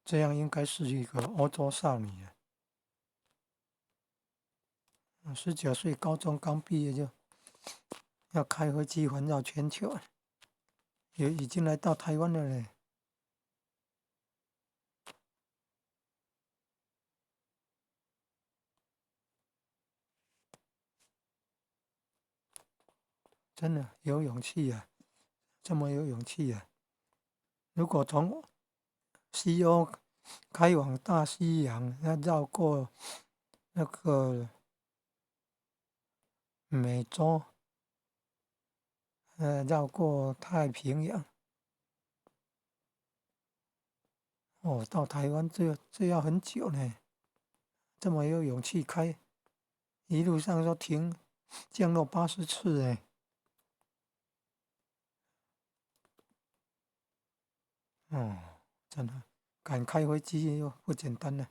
这样应该是一个欧洲少女啊，19岁高中刚毕业就要开飞机环绕全球了，也已经来到台湾了嘞。真的有勇气啊，这么有勇气啊！如果从西欧开往大西洋，要绕过那个美洲，绕过太平洋，哦，到台湾这要很久呢。这么有勇气开，一路上都降落80次哎，哦，真的敢开飞机又不简单呢。